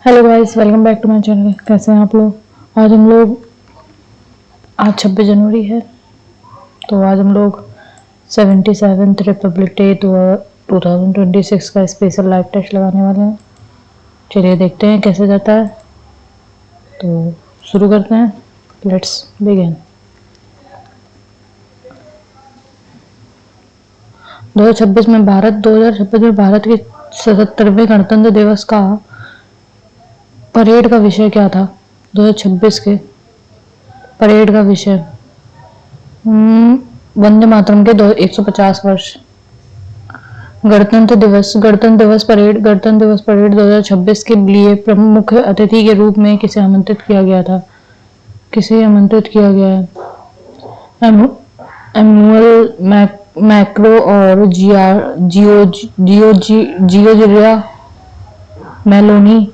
Hello guys, welcome back to my channel. कैसे हैं आप लोग? आज 26 जनवरी है, तो आज हम लोग 77th रिपब्लिक डे 2026 का स्पेशल लाइव टेस्ट लगाने वाले हैं। चलिए देखते हैं कैसे जाता है, तो शुरू करते हैं। Let's begin. 2026 में भारत के 77वें गणतंत्र दिवस का परेड का विषय क्या था? 2026 के परेड का विषय वंदे मातरम के 150 वर्ष। गणतंत्र दिवस परेड 2026 के लिए प्रमुख अतिथि के रूप में किसे आमंत्रित किया गया था? एमुअल मैक्रो और जियोर्जिया मेलोनी,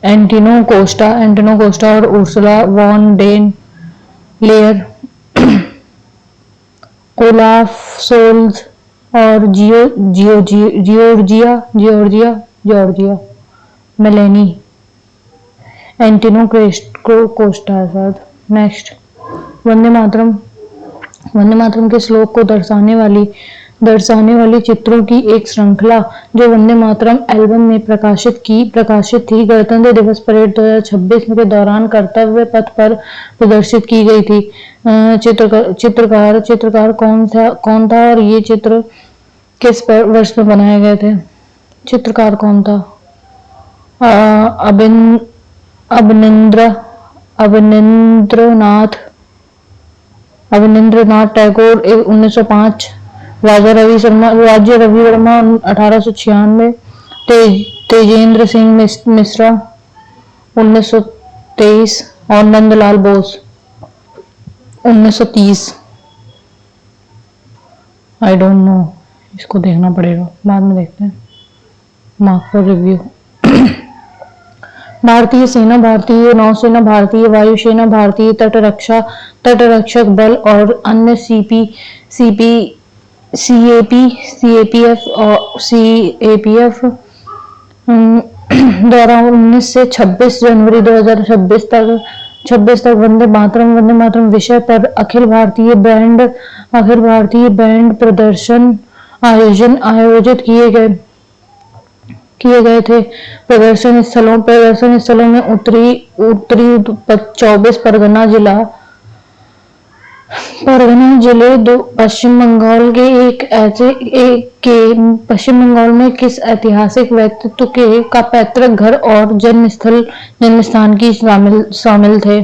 एंटिनो कोस्टा और Ursula von der Leyen, Olaf Scholz और जॉर्जिया मेलेनी। एंटिनो कोस्टा शायद। नेक्स्ट, वंदे मातरम के श्लोक को दर्शाने वाली चित्रों की एक श्रृंखला जो वंदे मातरम एल्बम में प्रकाशित थी, गणतंत्र दिवस परेड 2026 के दौरान कर्तव्य पथ पर प्रदर्शित की गई थी। चित्रकार कौन था और ये चित्र किस वर्ष में बनाए गए थे? चित्रकार कौन था? अवनींद्रनाथ टैगोर 1905, राजा रवि वर्मा 1896, तेजेंद्र सिंह मिश्रा 1923 और Nandlal Bose 1930। I don't know, इसको देखना पड़ेगा, बाद में देखते हैं। Mark for review. भारतीय सेना, भारतीय नौसेना, भारतीय वायुसेना, भारतीय तटरक्षक बल और अन्य सीएपीएफ द्वारा 19 से 26 जनवरी 2026 तक वंदे मातरम विषय पर अखिल भारतीय बैंड प्रदर्शन आयोजित किए गए थे। प्रदर्शन स्थलों में उत्तरी 24 परगना जिले पश्चिम बंगाल में किस ऐतिहासिक व्यक्तित्व का पैतृक घर और जन्म स्थान की शामिल थे?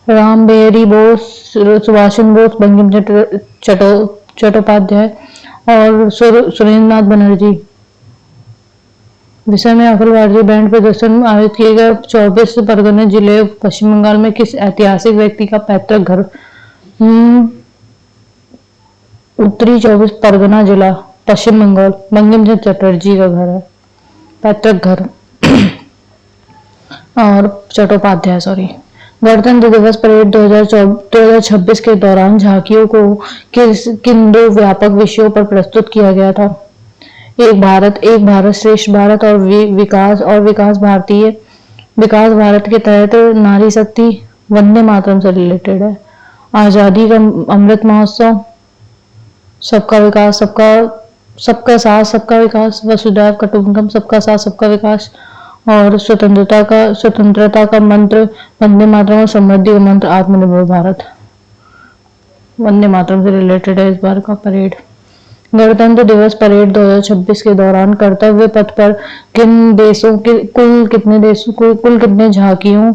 राम बिहारी बोस, सुभाष चंद्र बोस, बंकिम चट्टोपाध्याय और सुरेंद्रनाथ बनर्जी। विषय में अखिल भारतीय बैंड प्रदर्शन आयोजित किए गए 24 परगना जिले पश्चिम बंगाल में किस ऐतिहासिक व्यक्ति का पैतृक घर? उत्तरी 24 परगना जिला पश्चिम बंगाल, बंकिम चंद्र चटर्जी का घर है, पैतृक घर। और चट्टोपाध्याय, सॉरी। गणतंत्र दिवस परेड 2026 के दौरान झांकियों को किन दो व्यापक विषयों पर प्रस्तुत किया गया था? एक भारत श्रेष्ठ भारत और विकास भारत के तहत नारी शक्ति वंदे मातरम से रिलेटेड है। आजादी का अमृत महोत्सव, सबका साथ सबका विकास, वसुधैव कुटुंबकम, सबका साथ सबका विकास और स्वतंत्रता का मंत्र वंदे मातरम और समृद्धि का मंत्र आत्मनिर्भर भारत। वंदे मातरम से रिलेटेड है इस बार का परेड। गणतंत्र दिवस परेड 2026 के दौरान कर्तव्य पथ पर किन देशों के कुल कितने झांकियों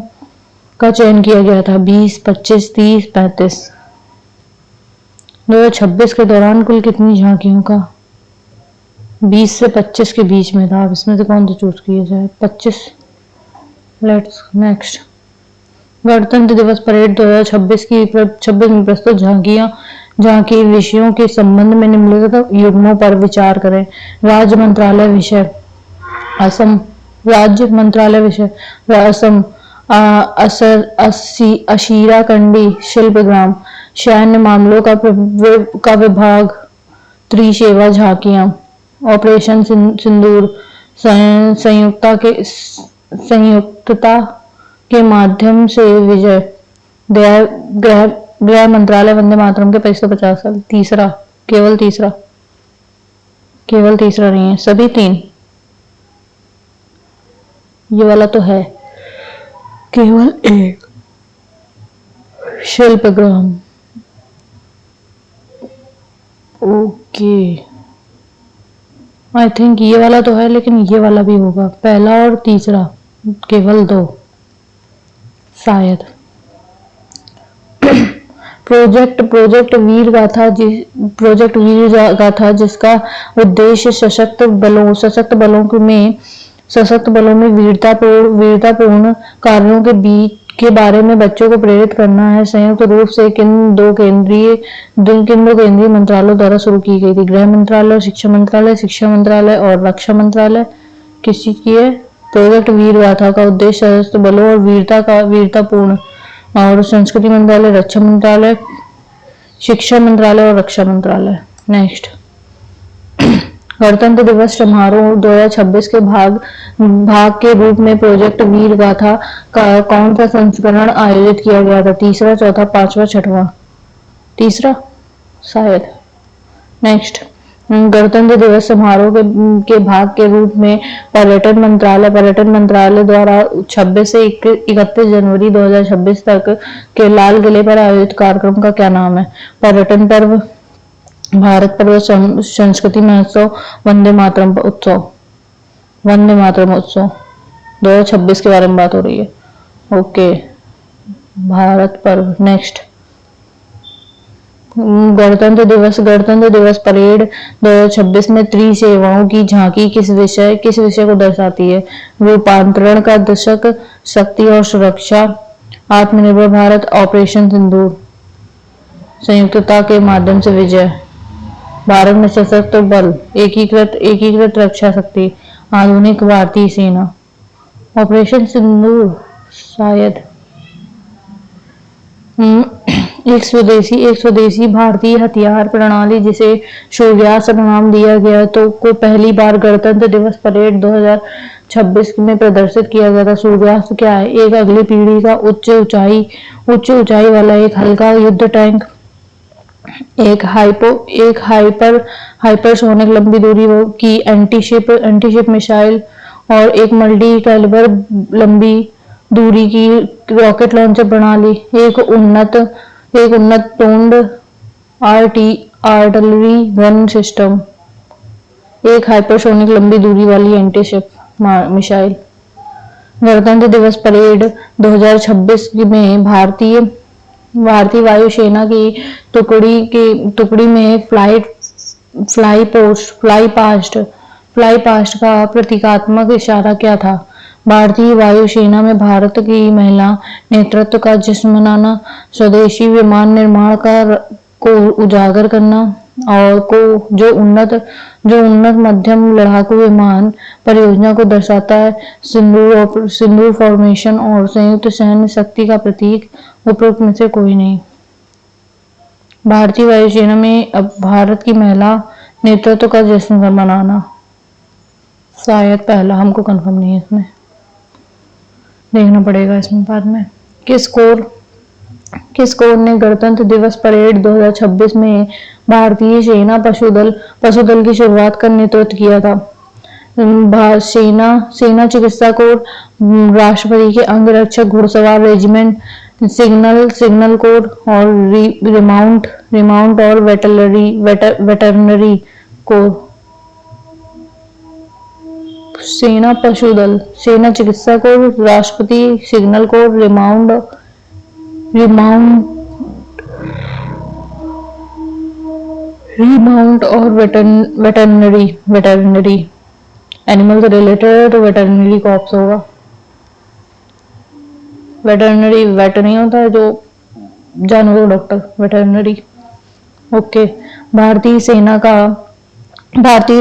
का चयन किया गया था? 20, 25, 30, 35। 2026 के दौरान कुल कितनी झांकियों का? 20 से 25 के बीच में था। अब इसमें से कौन सा चूज किया जाए? 25। Let's next. गणतंत्र दिवस परेड 2026 में प्रस्तुत झांकी विषयों के संबंध में निम्नलिखित युग्मों पर विचार करें। राज्य मंत्रालय विषय असम, अशीरा कंडी शिल्पग्राम, सैन्य मामलों का विभाग, त्रिसेवा झांकियां, ऑपरेशन सिंदूर, संयुक्तता के माध्यम से विजय। गृह गृह गृह मंत्रालय वंदे मातरम के 550 साल। तीसरा, केवल तीसरा, केवल तीसरा नहीं है, सभी तीन। ये वाला तो है, केवल एक। शिल्पग्राम। ओके, आई थिंक ये वाला तो है, लेकिन ये वाला भी होगा। पहला और तीसरा, केवल दो शायद। प्रोजेक्ट वीर गाथा जिसका उद्देश्य सशक्त बलों में वीरतापूर्ण कार्यों के बारे में बच्चों को प्रेरित करना है, संयुक्त रूप से किन दो केंद्रीय मंत्रालयों द्वारा शुरू की गई थी? गृह मंत्रालय और शिक्षा मंत्रालय और रक्षा मंत्रालय। किस चीज की है? प्रोजेक्ट वीर गाथा का उद्देश्य सशस्त्र बलों और वीरतापूर्ण, और संस्कृति मंत्रालय, रक्षा मंत्रालय, शिक्षा मंत्रालय और रक्षा मंत्रालय। नेक्स्ट, गणतंत्र दिवस समारोह 2026 के भाग के रूप में प्रोजेक्ट वीर गाथा का कौन सा संस्करण आयोजित किया गया था? तीसरा, चौथा, पांचवा, छठवां? तीसरा शायद। नेक्स्ट, गणतंत्र दिवस समारोह के भाग के रूप में पर्यटन मंत्रालय द्वारा 26 से 31 जनवरी 2026 तक के लाल किले पर आयोजित कार्यक्रम का क्या नाम है? पर्यटन पर्व, भारत पर्व, संस्कृति महोत्सव, वंदे मातरम उत्सव। 2026 के बारे में बात हो रही है। ओके, भारत पर्व। नेक्स्ट, गणतंत्र दिवस परेड 2026 में त्रिसेवाओं की झांकी किस विषय को दर्शाती है? रूपांतरण का दशक, शक्ति और सुरक्षा, आत्मनिर्भर भारत, ऑपरेशन सिंदूर, संयुक्तता के माध्यम से विजय, भारत में सशस्त्र बल, एकीकृत रक्षा शक्ति, आधुनिक भारतीय सेना, ऑपरेशन सिंदूर शायद। एक स्वदेशी भारतीय हथियार प्रणाली जिसे सूर्यास्त्र नाम दिया गया तो को पहली बार गणतंत्र दिवस परेड 2026 में प्रदर्शित किया गया था। सूर्यास्त्र क्या है? एक अगली पीढ़ी का उच्च ऊंचाई वाला एक हल्का युद्ध टैंक, एक हाइपरसोनिक लंबी दूरी की एंटीशिप मिसाइल और एक मल्टी कैलिबर लंबी दूरी की रॉकेट लॉन्चर प्रणाली, एक उन्नत टोन्ड आर्टिलरी गन सिस्टम, एक हाइपरसोनिक लंबी दूरी वाली एंटीशिप मिसाइल। गणतंत्र दिवस परेड 2026 में भारतीय वायुसेना की टुकड़ी में फ्लाई पास्ट का प्रतीकात्मक इशारा क्या था? भारतीय वायुसेना में भारत की महिला नेतृत्व का जश्न मनाना, स्वदेशी विमान निर्माण को उजागर करना, और जो उन्नत मध्यम लड़ाकू विमान परियोजना को दर्शाता है, सिंदूर फॉर्मेशन और संयुक्त सैन्य शक्ति का प्रतीक, उपरोक्त में से कोई नहीं। भारतीय वायुसेना में अब भारत की महिला नेतृत्व का जश्न मनाना, शायद पहला, हमको कंफर्म नहीं है, इसमें देखना पड़ेगा इसमें बाद में। किस कोर ने गणतंत्र दिवस परेड 2026 में भारतीय सेना पशुदल की शुरुआत का नेतृत्व किया था? सेना चिकित्सा कोर, राष्ट्रपति के अंगरक्षक घुड़सवार रेजिमेंट, सिग्नल कोर और रिमाउंट और वेटरनरी कोर। सेना पशुदल, सेना चिकित्सा कोर, राष्ट्रपति, सिग्नल कोर, रिमाउंट और वेटरनरी एनिमल से रिलेटेड है तो वेटरनरी कॉर्प्स होगा। वेटरनरी वेट नहीं होता है जो जानवरों डॉक्टर, वेटरनरी। ओके, भारतीय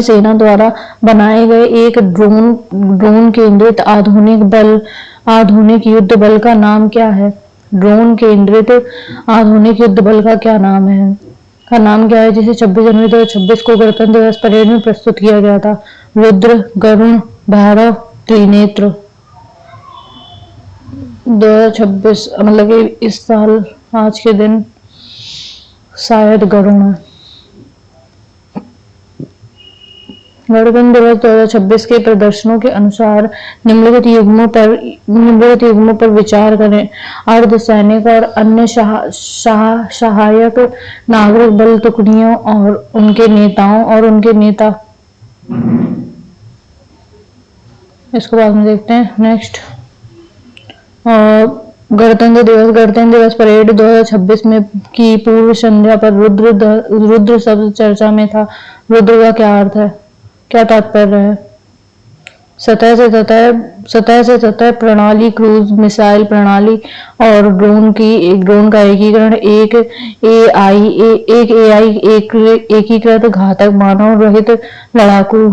सेना द्वारा बनाए गए एक ड्रोन केंद्रित आधुनिक युद्ध बल का नाम क्या है? ड्रोन केंद्रित आधुनिक युद्ध बल का नाम क्या है जिसे 26 जनवरी 2026 को गणतंत्र दिवस परेड में प्रस्तुत किया गया था? रुद्र, गरुण, भैरव त्रिनेत्र। 2026 मतलब कि इस साल आज के दिन शायद गरुण है। गणतंत्र दिवस 2026 के प्रदर्शनों के अनुसार निम्नलिखित युग्मों पर विचार करें। अर्धसैनिक और अन्य सहायक नागरिक बल टुकड़ियों और उनके नेताओं और उनके नेता। इसको बाद में देखते हैं। नेक्स्ट, गणतंत्र दिवस परेड 2026 में की पूर्व संध्या पर रुद्र शब्द चर्चा में था। रुद्र का क्या अर्थ है, क्या तात्पर्य है? सतह से सतह प्रणाली, क्रूज मिसाइल प्रणाली और ड्रोन का एकीकरण, एक एआई एकीकृत घातक मानव रहित लड़ाकू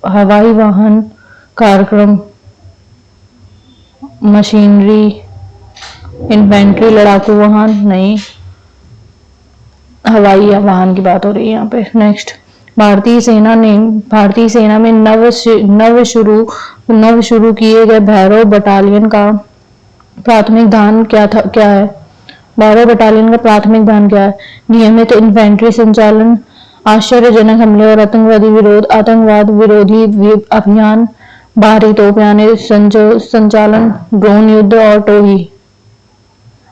हवाई वाहन कार्यक्रम, मशीनरी, इन्फेंट्री लड़ाकू वाहन नहीं, हवाई वाहन की बात हो रही है यहाँ पे। नेक्स्ट, भारतीय सेना में नव शुरू किए गए भैरव बटालियन का प्राथमिक ध्यान क्या है? भैरव बटालियन का प्राथमिक ध्यान क्या है? नियमित इन्फेंट्री संचालन, आश्चर्यजनक हमले और आतंकवाद विरोधी अभियान, बाहरी तोपयाने संचालन, ड्रोन युद्ध और टोही।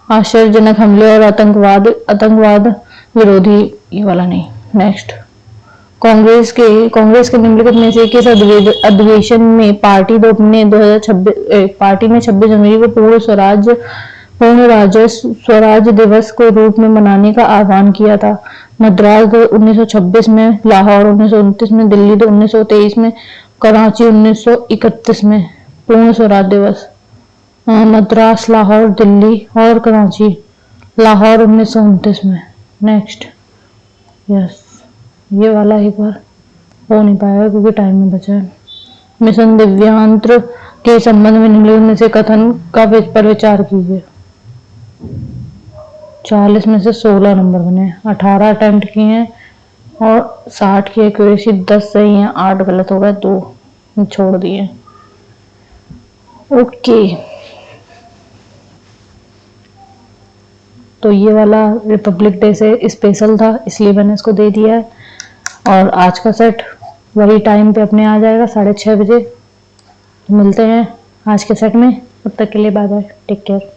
आश्चर्यजनक हमले और आतंकवाद विरोधी, ये वाला नहीं। नेक्स्ट, कांग्रेस के निम्नलिखित में से किस अधिवेशन में पार्टी ने 26 जनवरी को पूर्ण राज्य स्वराज दिवस को रूप में मनाने का आह्वान किया था? मद्रास 1926 में, लाहौर 1929 में, दिल्ली 1923 में, कराची 1931 में। पूर्ण स्वराज दिवस मद्रास, लाहौर, दिल्ली और कराची। लाहौर 1929 में। नेक्स्ट, यस, ये वाला एक बार हो नहीं पाएगा क्योंकि टाइम में बचा है। मिशन दिव्यांत्र के संबंध में निम्नलिखित में से कथन का पर विचार कीजिए। 40 में से 16 नंबर बने, 18 अटेम्प्ट किए हैं और 60 की एक्यूरेसी, 10 सही है, 8 गलत हो गए, 2 छोड़ दिए। ओके, तो ये वाला रिपब्लिक डे से स्पेशल था इसलिए मैंने इसको दे दिया है। और आज का सेट वही टाइम पे अपने आ जाएगा 6:30 बजे। मिलते हैं आज के सेट में, तब तक के लिए बाय बाय, टेक केयर।